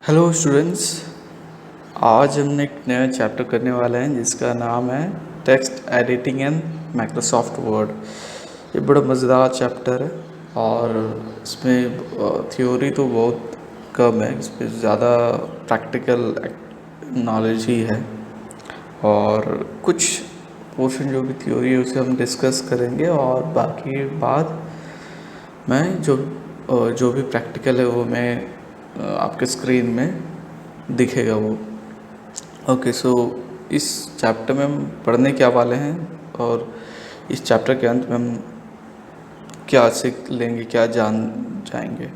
Hello students. आज हमने एक नया चैप्टर करने वाले हैं जिसका नाम है text editing in Microsoft word. ये बड़ा मज़ेदार चैप्टर है और इसमें थ्योरी तो बहुत कम है, इसमें ज़्यादा प्रैक्टिकल नॉलेज ही है। और कुछ पोर्शन जो भी थ्योरी है उसे हम डिस्कस करेंगे और बाकी बात मैं जो भी प्रैक्टिकल है वो मैं आपके स्क्रीन में दिखेगा वो। ओके, सो इस चैप्टर में हम पढ़ने क्या वाले हैं और इस चैप्टर के अंत में हम क्या सीख लेंगे, क्या जान जाएंगे।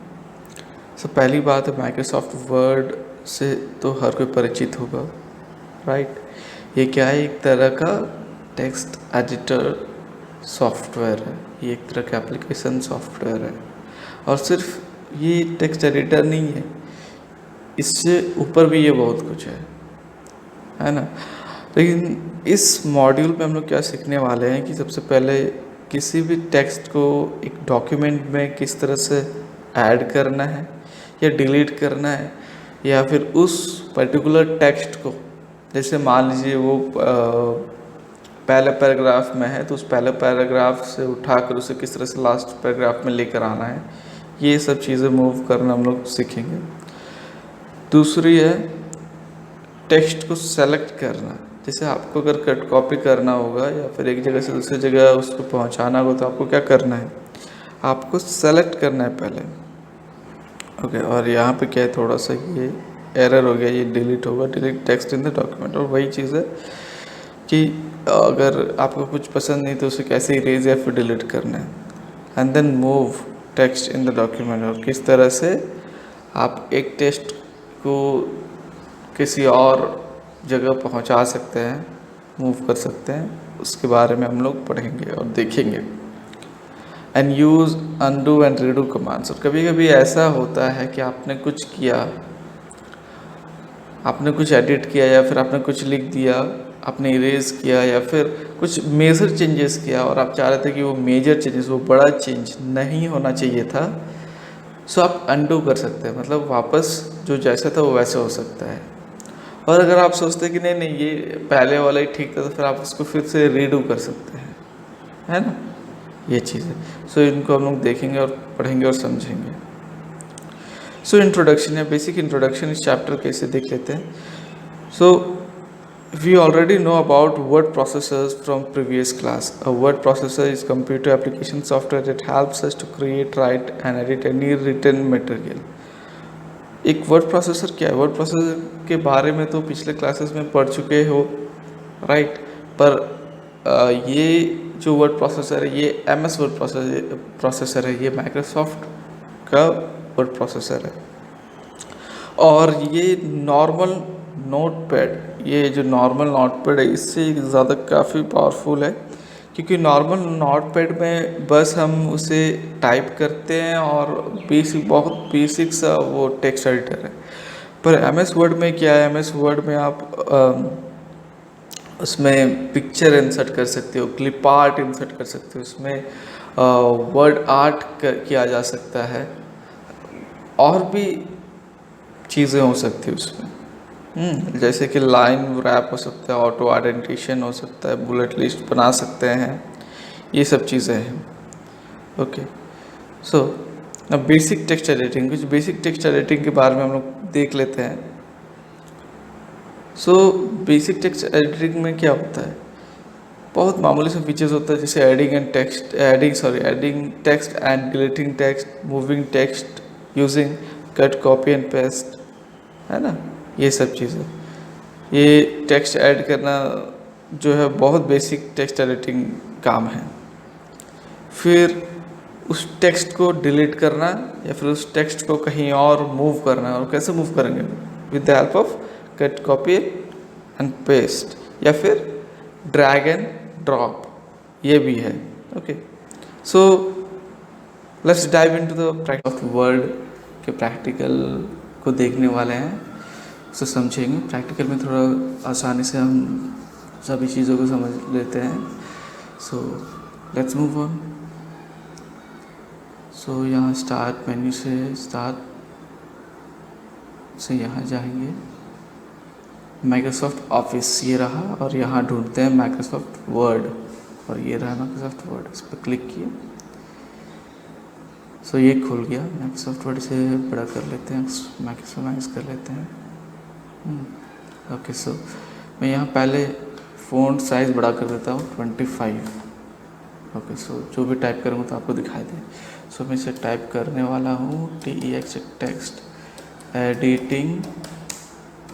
पहली बात है, माइक्रोसॉफ्ट वर्ड से तो हर कोई परिचित होगा, राइट। ये क्या है, एक तरह का टेक्स्ट एडिटर सॉफ्टवेयर है। ये एक तरह का एप्लीकेशन सॉफ्टवेयर है और सिर्फ ये टेक्स्ट एडिटर नहीं है, इससे ऊपर भी ये बहुत कुछ है ना। लेकिन इस मॉड्यूल में हम लोग क्या सीखने वाले हैं कि सबसे पहले किसी भी टेक्स्ट को एक डॉक्यूमेंट में किस तरह से ऐड करना है या डिलीट करना है, या फिर उस पर्टिकुलर टेक्स्ट को, जैसे मान लीजिए वो पहले पैराग्राफ में है तो उस पहले पैराग्राफ से उठाकर उसे किस तरह से लास्ट पैराग्राफ में लेकर आना है, ये सब चीज़ें मूव करना हम लोग सीखेंगे। दूसरी है टेक्स्ट को सेलेक्ट करना। जैसे आपको अगर कट कॉपी करना होगा या फिर एक जगह से दूसरी जगह उसको पहुंचाना होगा तो आपको क्या करना है, आपको सेलेक्ट करना है पहले। ओके, और यहाँ पे क्या है, थोड़ा सा ये एरर हो गया, ये डिलीट होगा, delete text in the document. और वही चीज़ है कि अगर आपको कुछ पसंद नहीं तो उसे कैसे इरेज या फिर डिलीट करना है। And then move text in the document, और किस तरह से आप एक टेक्स्ट को किसी और जगह पहुंचा सकते हैं, मूव कर सकते हैं, उसके बारे में हम लोग पढ़ेंगे और देखेंगे। And use undo and redo commands. और कभी कभी ऐसा होता है कि आपने कुछ किया, आपने कुछ एडिट किया या फिर आपने कुछ लिख दिया, आपने इरेज किया या फिर कुछ मेजर चेंजेस किया और आप चाह रहे थे कि वो मेजर चेंजेस, वो बड़ा चेंज नहीं होना चाहिए था, सो आप अनडू कर सकते हैं, मतलब वापस जो जैसा था वो वैसे हो सकता है। और अगर आप सोचते हैं कि नहीं नहीं ये पहले वाला ही ठीक था, तो फिर आप उसको फिर से रीडू कर सकते हैं, है ना, ये चीज़ है। सो इनको हम लोग देखेंगे और पढ़ेंगे और समझेंगे। सो इंट्रोडक्शन है, बेसिक इंट्रोडक्शन इस चैप्टर के, इसे देख लेते हैं। सो we already know about word processors from previous class. A word processor is computer application software that helps us to create, write and edit any written material. एक word processor क्या है, word processor के बारे में तो पिछले classes में पढ़ चुके हो, राइट। पर ये जो वर्ड प्रोसेसर है ये MS वर्ड प्रोसेसर है, ये माइक्रोसॉफ्ट का वर्ड प्रोसेसर है। और ये नॉर्मल नोटपैड, ये जो नॉर्मल नोटपैड है इससे ज़्यादा काफ़ी पावरफुल है, क्योंकि नॉर्मल नोटपैड में बस हम उसे टाइप करते हैं और बहुत बेसिक सा वो टेक्स्ट एडिटर है। पर MS वर्ड में क्या है, MS वर्ड में आप उसमें पिक्चर इंसर्ट कर सकते हो, क्लिप आर्ट इंसर्ट कर सकते हो, उसमें वर्ड आर्ट किया जा सकता है, और भी चीज़ें हो सकती है उसमें। जैसे कि लाइन रैप हो सकता है, ऑटो आइडेंटिफिकेशन हो सकता है, बुलेट लिस्ट बना सकते हैं, ये सब चीज़ें हैं। ओके, सो अब बेसिक टेक्स्ट एडिटिंग, कुछ बेसिक टेक्स्ट एडिटिंग के बारे में हम लोग देख लेते हैं। सो बेसिक टेक्स्ट एडिटिंग में क्या होता है, बहुत मामूली से फीचर्स होता है, जैसे adding text and deleting text, moving text using cut copy and paste, है ना, ये सब चीज़ें। ये टेक्स्ट ऐड करना जो है बहुत बेसिक टेक्स्ट एडिटिंग काम है। फिर उस टेक्स्ट को डिलीट करना या फिर उस टेक्स्ट को कहीं और मूव करना, और कैसे मूव करेंगे, with the help of cut copy and paste या फिर ड्रैग एंड ड्रॉप, ये भी है। Okay, so let's dive into the practice of word के प्रैक्टिकल को देखने वाले हैं, उसे समझेंगे। प्रैक्टिकल में थोड़ा आसानी से हम सभी चीज़ों को समझ लेते हैं। So let's move on. So यहाँ स्टार्ट मेन्यू से स्टार्ट से यहाँ जाएंगे, माइक्रोसॉफ्ट ऑफिस ये रहा, और यहाँ ढूंढते हैं माइक्रोसॉफ्ट वर्ड, और ये रहा माइक्रोसॉफ्ट वर्ड, इस पर क्लिक किए। सो ये खुल गया। माइक्रोसॉफ्ट वर्ड से बड़ा कर लेते हैं, मैक्सिमाइज कर लेते हैं। ओके, सो मैं यहाँ पहले फ़ॉन्ट साइज़ बड़ा कर देता हूँ 25। ओके, सो जो भी टाइप करूँगा तो आपको दिखाई दे। सो मैं इसे टाइप करने वाला हूँ TEX text editing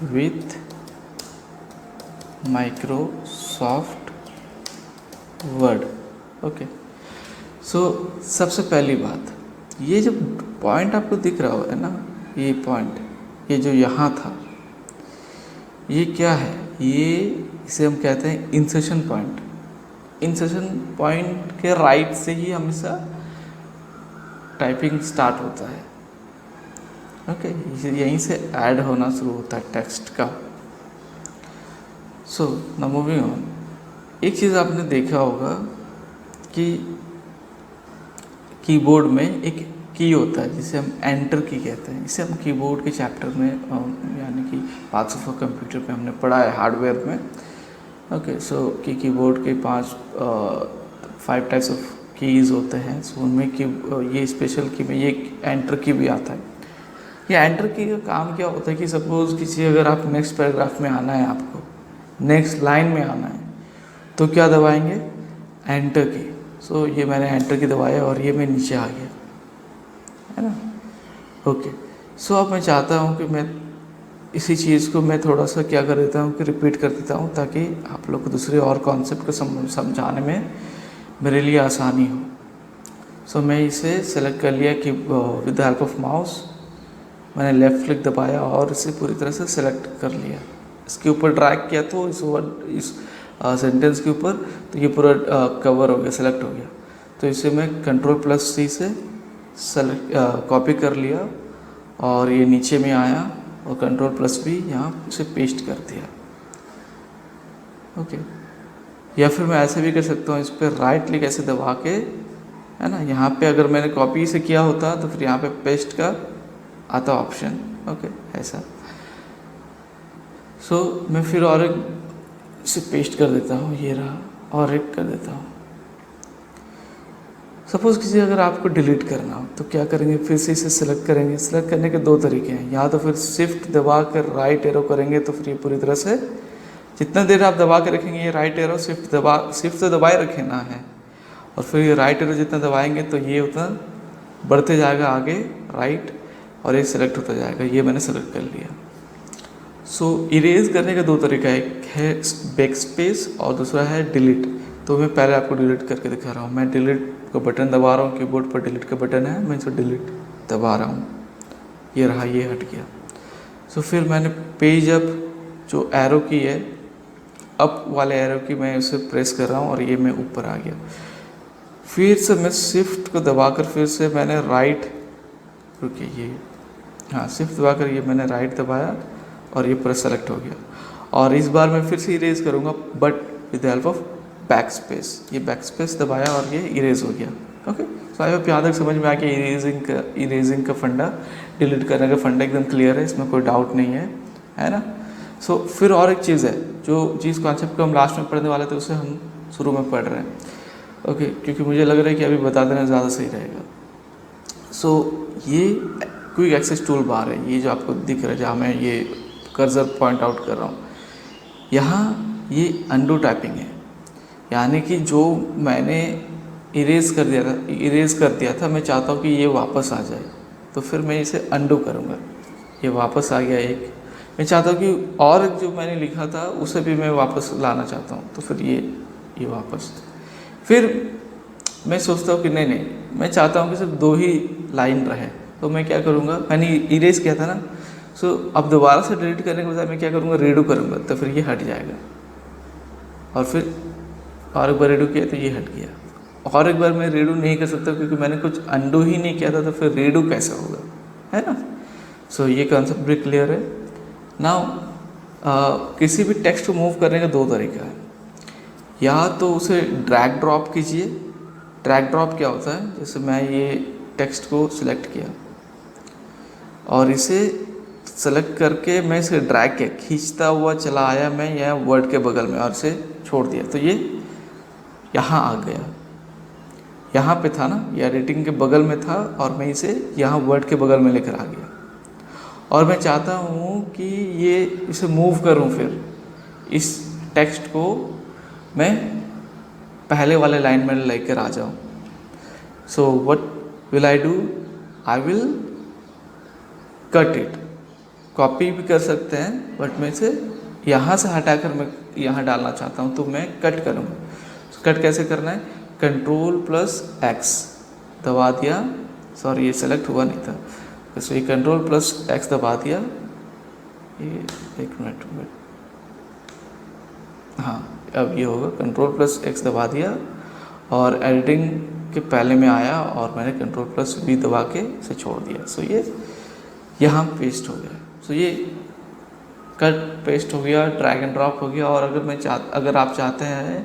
with Microsoft Word. Okay, so सबसे पहली बात, ये जो पॉइंट आपको दिख रहा है ना, ये पॉइंट, ये जो यहाँ था, ये क्या है? ये इसे हम कहते हैं इंसर्शन पॉइंट। इंसर्शन पॉइंट के राइट से ही हमेशा टाइपिंग स्टार्ट होता है। ओके, यहीं से ऐड होना शुरू होता है टेक्स्ट का। So now moving on. एक चीज़ आपने देखा होगा कि कीबोर्ड में एक की होता है जिसे हम एंटर की कहते हैं। इसे हम कीबोर्ड के चैप्टर में यानी कि पार्ट्स ऑफ कंप्यूटर पे हमने पढ़ा है, हार्डवेयर में। ओके, सो कीबोर्ड के 5 टाइप्स ऑफ कीज़ होते हैं। सो उनमें की ये स्पेशल की में ये एंटर की भी आता है। ये एंटर की का काम क्या होता है कि सपोज़ किसी अगर आप नेक्स्ट पैराग्राफ में आना है, आपको नेक्स्ट लाइन में आना है, तो क्या दबाएंगे? एंटर की। सो ये मैंने एंटर की दबाया और ये मैं नीचे आ गया, है ना। ओके, सो अब मैं चाहता हूँ कि मैं इसी चीज़ को मैं थोड़ा सा क्या कर देता हूँ कि रिपीट कर देता हूँ, ताकि आप लोग को दूसरे और कॉन्सेप्ट को समझाने में मेरे लिए आसानी हो। सो मैं इसे सेलेक्ट कर लिया कि with the help of mouse मैंने लेफ़्ट क्लिक दबाया और इसे पूरी तरह से सेलेक्ट कर लिया। इसके ऊपर ड्रैग किया तो इस सेंटेंस के ऊपर, तो ये पूरा कवर हो गया, सेलेक्ट हो गया। तो इसे मैं Ctrl+C से सेलेक्ट कॉपी कर लिया और ये नीचे में आया और Ctrl+V यहाँ से पेस्ट कर दिया। ओके, या फिर मैं ऐसे भी कर सकता हूँ, इस पर राइट क्लिक ऐसे दबा के, है ना, यहाँ पे अगर मैंने कॉपी से किया होता तो फिर यहाँ पे पेस्ट का आता ऑप्शन। ओके, ऐसा। सो मैं फिर और एक इसे पेस्ट कर देता हूँ, ये रहा, और एक कर देता हूँ। सपोज़ किसी अगर आपको डिलीट करना हो तो क्या करेंगे? फिर से इसे सेलेक्ट करेंगे। सेलेक्ट करने के 2 तरीके हैं, या तो फिर शिफ्ट दबा कर राइट एरो करेंगे तो फिर ये पूरी तरह से जितना देर आप दबा के रखेंगे ये राइट एरो, शिफ्ट तो दबाए रखे ना है, और फिर ये राइट एरो जितना दबाएंगे तो ये उतना बढ़ते जाएगा आगे राइट, और ये सिलेक्ट होता जाएगा। ये मैंने सेलेक्ट कर लिया। सो इरेज करने का 2 तरीका है, एक है बैक स्पेस और दूसरा है डिलीट। तो मैं पहले आपको डिलीट करके दिखा रहा हूँ। मैं डिलीट का बटन दबा रहा हूँ, कीबोर्ड पर डिलीट का बटन है, मैं इसे डिलीट दबा रहा हूँ, ये रहा, ये हट गया। सो फिर मैंने पेज अप जो एरो की है, अप वाले एरो की, मैं उसे प्रेस कर रहा हूँ और ये मैं ऊपर आ गया। फिर से मैं शिफ्ट को दबाकर फिर से मैंने राइट, रुकिए, ये हाँ, शिफ्ट दबाकर ये मैंने राइट दबाया और ये पूरा सेलेक्ट हो गया। और इस बार मैं फिर से इरेज करूँगा, but with the help of back space. ये बैक स्पेस दबाया और ये इरेज हो गया। ओके, सो आई होप यहाँ तक समझ में आ गया इरेजिंग का फंडा, डिलीट करने का फंडा एकदम क्लियर है, इसमें कोई डाउट नहीं है ना। सो फिर और एक चीज़ है, जो जिस कॉन्सेप्ट को हम लास्ट में पढ़ने वाले थे उसे हम शुरू में पढ़ रहे हैं। ओके, क्योंकि मुझे लग रहा है कि अभी बता देना ज़्यादा सही रहेगा। सो ये क्विक एक्सेस टूल बार है, ये जो आपको दिख रहा है, जहाँ मैं ये कर्सर पॉइंट आउट कर रहा हूँ, यहाँ ये अंडू टाइपिंग है, यानी कि जो मैंने इरेज कर दिया था, मैं चाहता हूँ कि ये वापस आ जाए, तो फिर मैं इसे अंडू करूँगा। ये वापस आ गया एक, मैं चाहता हूँ कि और जो मैंने लिखा था उसे भी मैं वापस लाना चाहता हूँ, तो फिर ये वापस। फिर मैं सोचता हूँ कि नहीं, मैं चाहता हूँ कि सिर्फ 2 ही लाइन रहे, तो मैं क्या करूँगा, मैंने इरेज किया था ना, सो अब दोबारा से डिलीट करने के बजाय मैं क्या करूँगा, रीडू करूँगा, तो फिर ये हट जाएगा। और फिर और एक बार रीडू किया तो ये हट गया। और एक बार मैं रीडू नहीं कर सकता क्योंकि मैंने कुछ अंडू ही नहीं किया था, तो फिर रीडू कैसा होगा, है ना। सो ये कॉन्सेप्ट भी क्लियर है। नाउ किसी भी टेक्स्ट को मूव करने का 2 तरीका है, या तो उसे ड्रैग ड्रॉप कीजिए। ड्रैग ड्रॉप क्या होता है, जैसे मैं ये टेक्स्ट को सिलेक्ट किया और इसे सेलेक्ट करके मैं इसे ड्रैग के खींचता हुआ चला आया मैं यहाँ वर्ड के बगल में और इसे छोड़ दिया, तो ये यहाँ आ गया। यहाँ पे था ना, ये एडिटिंग के बगल में था और मैं इसे यहाँ वर्ड के बगल में लेकर आ गया। और मैं चाहता हूँ कि ये इसे मूव करूँ, फिर इस टेक्स्ट को मैं पहले वाले लाइन में लेकर आ जाऊँ। So what will I do, I will cut it. Copy भी कर सकते हैं बट मैं इसे यहाँ से हटाकर मैं यहाँ डालना चाहता हूँ, तो मैं कट करूँगा। कट कैसे करना है, Ctrl+X दबा दिया, सॉरी ये सेलेक्ट हुआ नहीं था, तो ये Ctrl+X दबा दिया, ये एक मिनट, हाँ अब ये होगा, Ctrl+X दबा दिया और एडिटिंग के पहले में आया और मैंने Ctrl+V दबा के इसे छोड़ दिया। सो ये यहाँ पेस्ट हो गया। सो ये कट पेस्ट हो गया, ड्रैग एंड ड्रॉप हो गया। और अगर आप चाहते हैं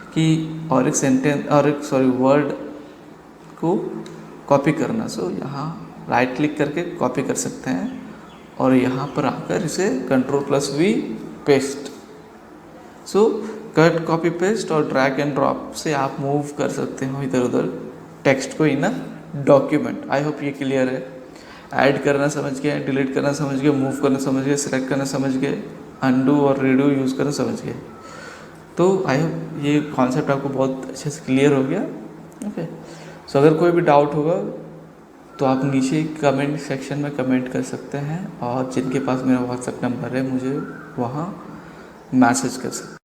कि और एक सेंटेंस और एक वर्ड को कॉपी करना, सो यहाँ राइट क्लिक करके कॉपी कर सकते हैं और यहाँ पर आकर इसे Ctrl+V paste. So cut, copy, paste और ड्रैग एंड ड्रॉप से आप मूव कर सकते हो इधर उधर टेक्स्ट को इन अ डॉक्यूमेंट। आई होप ये क्लियर है। ऐड करना समझ गए, डिलीट करना समझ गए, मूव करना समझ गए, सिलेक्ट करना समझ गए, अनडू और रीडू यूज़ करना समझ गए। तो आई होप ये कॉन्सेप्ट आपको बहुत अच्छे से क्लियर हो गया। ओके, सो अगर कोई भी डाउट होगा तो आप नीचे कमेंट सेक्शन में कमेंट कर सकते हैं और जिनके पास मेरा व्हाट्सएप नंबर है मुझे वहाँ मैसेज कर सकते हैं।